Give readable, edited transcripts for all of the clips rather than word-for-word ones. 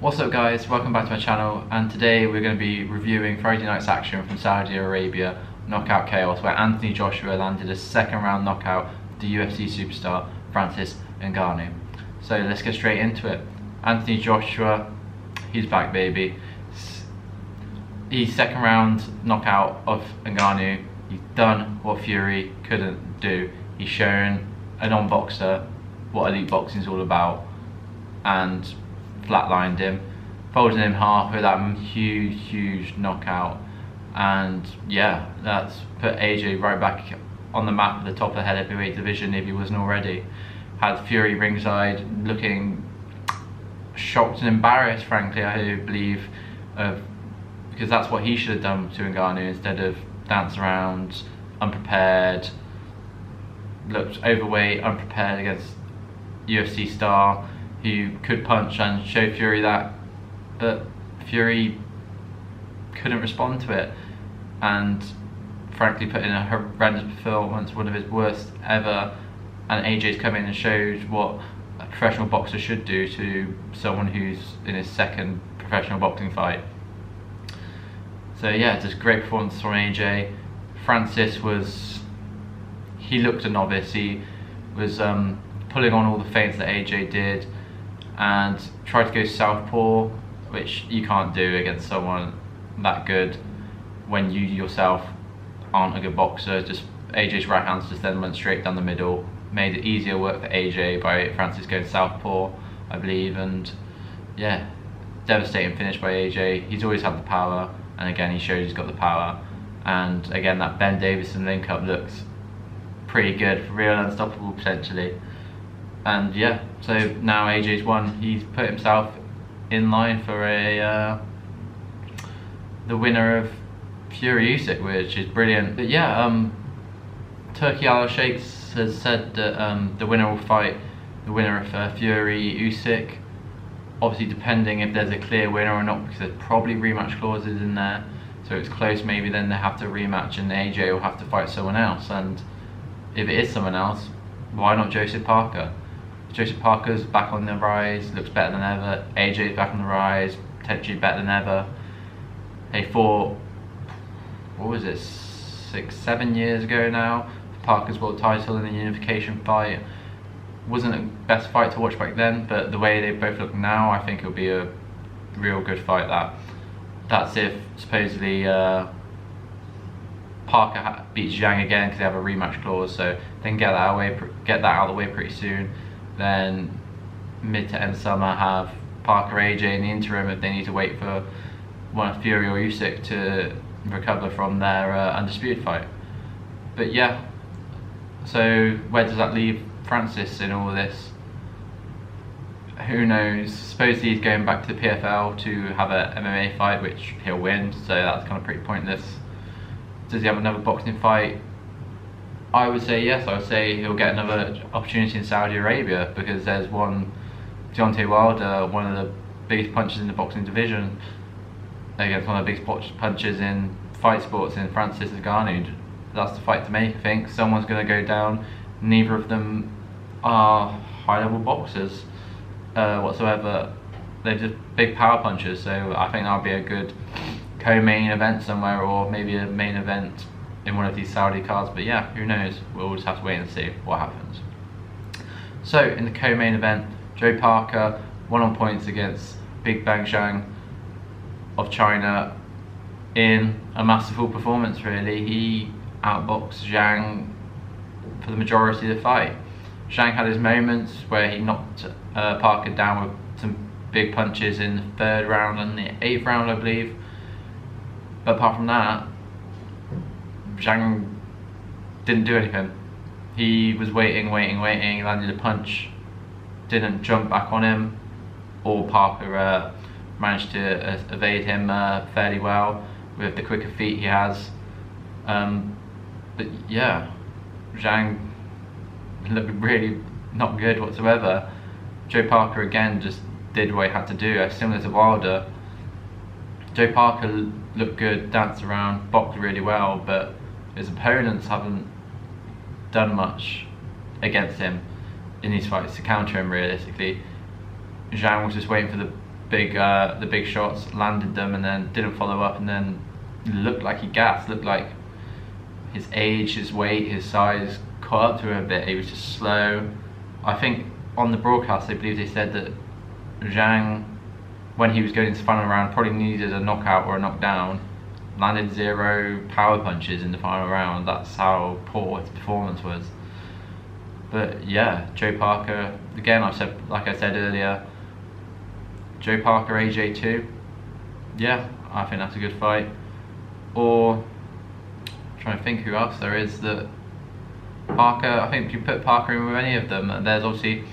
What's up guys, welcome back to my channel, and today we're going to be reviewing Friday night's action from Saudi Arabia, Knockout Chaos, where Anthony Joshua landed a second round knockout of the UFC superstar Francis Ngannou. So let's get straight into it. Anthony Joshua, he's back baby. He's second round knockout of Ngannou. He's done what Fury couldn't do. He's shown a non-boxer what elite boxing is all about and flatlined him, folded him in half with that huge knockout, and yeah, that's put AJ right back on the map at the top of the heavyweight division if he wasn't already. Had Fury ringside looking shocked and embarrassed, frankly, I believe, because that's what he should have done to Ngannou instead of dance around unprepared, looked overweight, unprepared against UFC star who could punch and show Fury that, but Fury couldn't respond to it and frankly put in a horrendous performance, one of his worst ever, and AJ's come in and showed what a professional boxer should do to someone who's in his second professional boxing fight. So yeah, just great performance from AJ. Francis he looked a novice. He was pulling on all the feints that AJ did and tried to go southpaw, which you can't do against someone that good when you yourself aren't a good boxer. Just AJ's right hands just then went straight down the middle, made it easier work for AJ by Francis going southpaw, I believe, and yeah, devastating finish by AJ. He's always had the power, and again he showed he's got the power, and again that Ben Davison link up looks pretty good, real unstoppable potentially. And yeah, so now AJ's won. He's put himself in line for the winner of Fury Usyk, which is brilliant. But yeah, Turkey Al Sheikhs has said that the winner will fight the winner of Fury Usyk. Obviously, depending if there's a clear winner or not, because there's probably rematch clauses in there. So if it's close, maybe then they have to rematch, and AJ will have to fight someone else. And if it is someone else, why not Joseph Parker? Joseph Parker's back on the rise, looks better than ever. AJ's back on the rise, potentially better than ever. They fought, what was it, 6-7 years ago now, for Parker's world title in the unification fight. Wasn't the best fight to watch back then, but the way they both look now, I think it'll be a real good fight. That's if supposedly Parker beats Zhang again, because they have a rematch clause, so they can get that out of the way pretty soon. Then mid to end summer have Parker AJ in the interim if they need to wait for one of Fury or Usyk to recover from their Undisputed fight. But yeah, so where does that leave Francis in all this? Who knows? Supposedly he's going back to the PFL to have a MMA fight, which he'll win, so that's kind of pretty pointless. Does he have another boxing fight? I would say yes. I would say he'll get another opportunity in Saudi Arabia, because there's one, Deontay Wilder, one of the biggest punchers in the boxing division, against one of the biggest punchers in fight sports in Francis Ngannou. That's the fight to make, I think. Someone's going to go down. Neither of them are high-level boxers whatsoever. They're just big power punchers, so I think that'll be a good co-main event somewhere, or maybe a main event in one of these Saudi cards. But yeah, who knows, we'll just have to wait and see what happens. So in the co-main event, Joe Parker won on points against Big Bang Zhang of China in a masterful performance really. He outboxed Zhang for the majority of the fight. Zhang had his moments where he knocked Parker down with some big punches in the 3rd round and the 8th round, I believe. But apart from that, Zhang didn't do anything. He was waiting, landed a punch, didn't jump back on him, or Parker managed to evade him fairly well with the quicker feet he has. But yeah, Zhang looked really not good whatsoever. Joe Parker again just did what he had to do, similar to Wilder. Joe Parker looked good, danced around, boxed really well, but his opponents haven't done much against him in these fights to counter him realistically. Zhang was just waiting for the the big shots, landed them, and then didn't follow up, and then looked like he gassed. Looked like his age, his weight, his size caught up to him a bit. He was just slow. I think on the broadcast, I believe they said that Zhang, when he was going into the final round, probably needed a knockout or a knockdown. Landed 0 power punches in the final round. That's how poor his performance was. But yeah, Joe Parker, again, like I said earlier, Joe Parker AJ2, yeah, I think that's a good fight. Or, I'm trying to think who else there is that Parker, I think if you put Parker in with any of them, there's obviously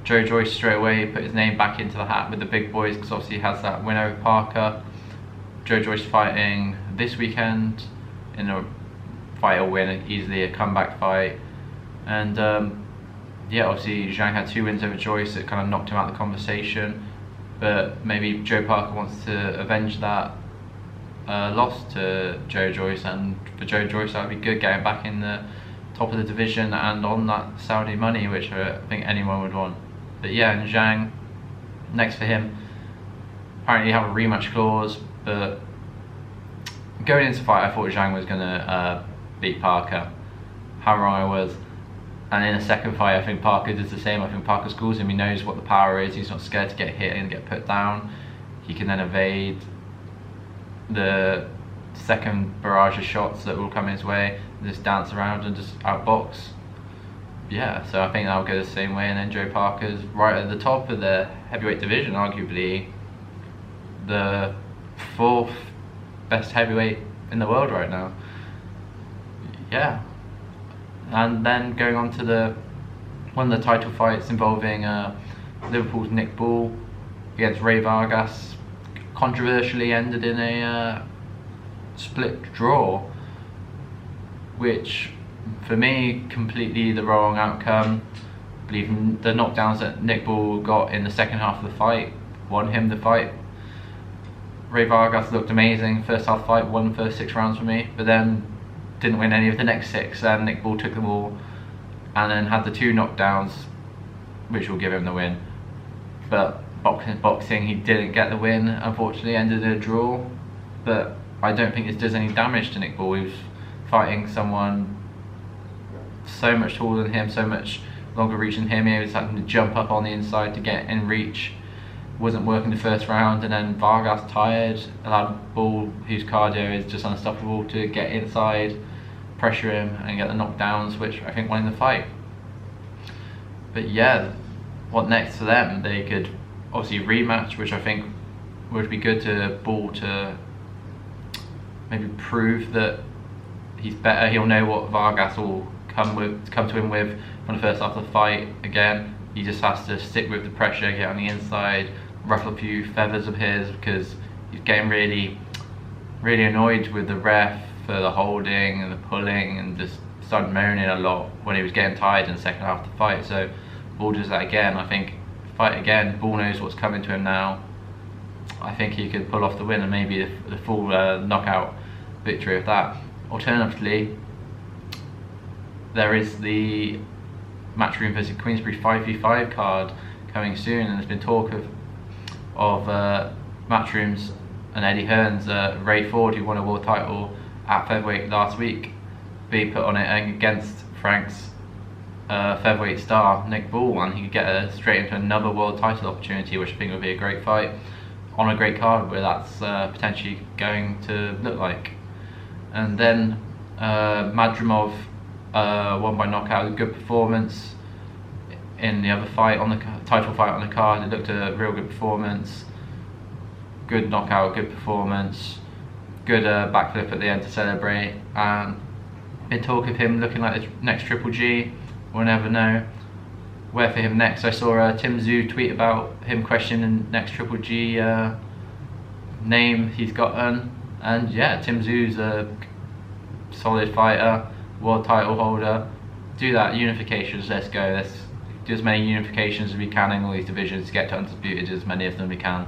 Joe Joyce straight away, put his name back into the hat with the big boys, because obviously he has that win over Parker. Joe Joyce fighting this weekend in a fight or win, easily a comeback fight. And yeah, obviously Zhang had 2 wins over Joyce that kind of knocked him out of the conversation. But maybe Joe Parker wants to avenge that loss to Joe Joyce, and for Joe Joyce that would be good, getting back in the top of the division and on that Saudi money, which I think anyone would want. But yeah, and Zhang, next for him, apparently have a rematch clause, but going into the fight I thought Zhang was going to beat Parker. How wrong I was. And in a second fight I think Parker does the same. I think Parker schools him, he knows what the power is, he's not scared to get hit and get put down. He can then evade the second barrage of shots that will come his way, and just dance around and just outbox. Yeah, so I think that'll go the same way. And then Joe Parker's right at the top of the heavyweight division, arguably the 4th best heavyweight in the world right now. Yeah. And then going on to one of the title fights involving Liverpool's Nick Bull against Ray Vargas, controversially ended in a split draw, which for me completely the wrong outcome. I believe the knockdowns that Nick Bull got in the second half of the fight won him the fight. Ray Vargas looked amazing first half fight, won the first 6 rounds for me, but then didn't win any of the next 6, and Nick Bull took them all and then had the 2 knockdowns which will give him the win. But boxing he didn't get the win, unfortunately, ended in a draw. But I don't think this does any damage to Nick Bull. He was fighting someone so much taller than him, so much longer reach than him. He was having to jump up on the inside to get in reach. Wasn't working the first round, and then Vargas tired, allowed Bull, whose cardio is just unstoppable, to get inside, pressure him and get the knockdowns, which I think won the fight. But yeah, what next for them? They could obviously rematch, which I think would be good to Bull to maybe prove that he's better. He'll know what Vargas will come to him with from the first half of the fight. Again, he just has to stick with the pressure, get on the inside, ruffle a few feathers of his, because he's getting really annoyed with the ref for the holding and the pulling, and just started moaning a lot when he was getting tired in the second half of the fight. So Bull does that again. I think fight again, Bull knows what's coming to him now. I think he could pull off the win and maybe the full knockout victory of that. Alternatively, there is the Matchroom vs Queensberry 5v5 card coming soon, and there's been talk of Matchroom's and Eddie Hearn's Ray Ford, who won a world title at featherweight last week, be put on it against Frank's featherweight star Nick Bull, and he could get straight into another world title opportunity, which I think would be a great fight on a great card where that's potentially going to look like. And then Madrimov won by knockout, a good performance in the other fight, on the title fight on the card. It looked a real good performance, good knockout, good performance, good backflip at the end to celebrate. And been talk of him looking like the next Triple G. We'll never know where for him next. I saw Tim Tszyu tweet about him questioning next Triple G name he's gotten, and yeah, Tim Tszyu's a solid fighter, world title holder. Do that, unifications, let's go. Let's do as many unifications as we can in all these divisions to get to Undisputed, as many of them we can.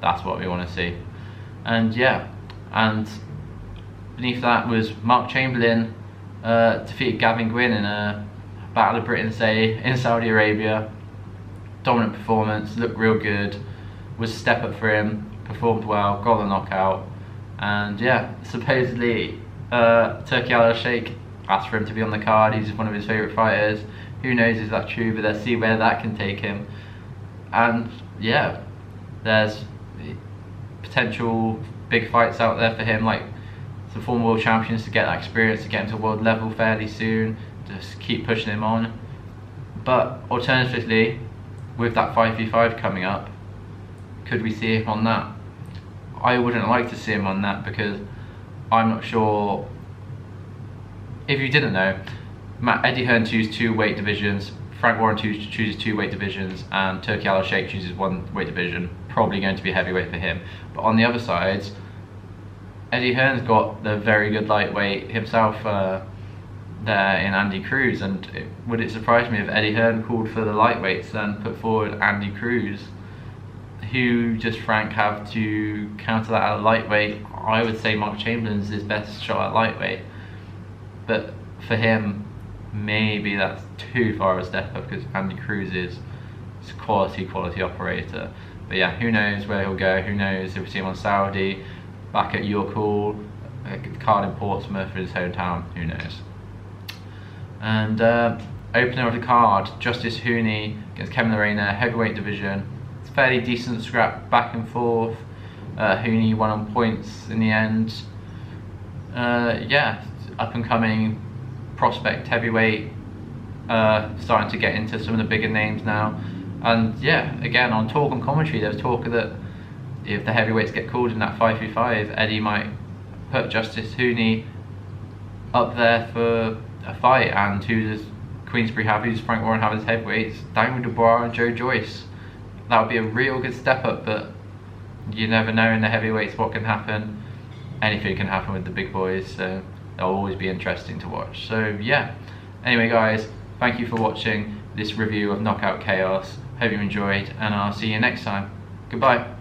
That's what we want to see. And yeah, and beneath that was Mark Chamberlain defeated Gavin Gwynn in a Battle of Britain, say, in Saudi Arabia. Dominant performance, looked real good. was a step up for him, performed well, got the knockout, and yeah, supposedly Turki Al-Sheikh asked for him to be on the card. He's one of his favourite fighters. Who knows if that's true, but let's see where that can take him. And yeah, there's potential big fights out there for him, like some former world champions, to get that experience, to get him to world level fairly soon, just keep pushing him on. But alternatively, with that 5v5 coming up, could we see him on that? I wouldn't like to see him on that, because I'm not sure. If you didn't know, Eddie Hearn chooses 2 weight divisions, Frank Warren chooses 2 weight divisions, and Turki Al-Sheikh chooses 1 weight division, probably going to be heavyweight for him. But on the other sides, Eddie Hearn's got the very good lightweight himself there in Andy Cruz, and would it surprise me if Eddie Hearn called for the lightweights and put forward Andy Cruz? Who does Frank have to counter that at lightweight? I would say Mark Chamberlain's his best shot at lightweight, but for him, maybe that's too far a step up, because Andy Cruz is a quality operator. But yeah, who knows where he'll go? Who knows if we see him on Saudi, back at your call, card in Portsmouth in his hometown? Who knows? And opener of the card, Justice Hooney against Kevin Lerena, heavyweight division. It's a fairly decent scrap back and forth. Hooney won on points in the end. Yeah, up and coming prospect heavyweight, starting to get into some of the bigger names now. And yeah, again, on talk and commentary, there was talk that if the heavyweights get called in that 5v5, Eddie might put Justice Hooney up there for a fight. And who does Queensberry have? Who does Frank Warren have as heavyweights? Daniel Dubois and Joe Joyce. That would be a real good step up, but you never know in the heavyweights what can happen. Anything can happen with the big boys, so they'll always be interesting to watch. So yeah, anyway guys, thank you for watching this review of Knockout Chaos. Hope you enjoyed, and I'll see you next time. Goodbye.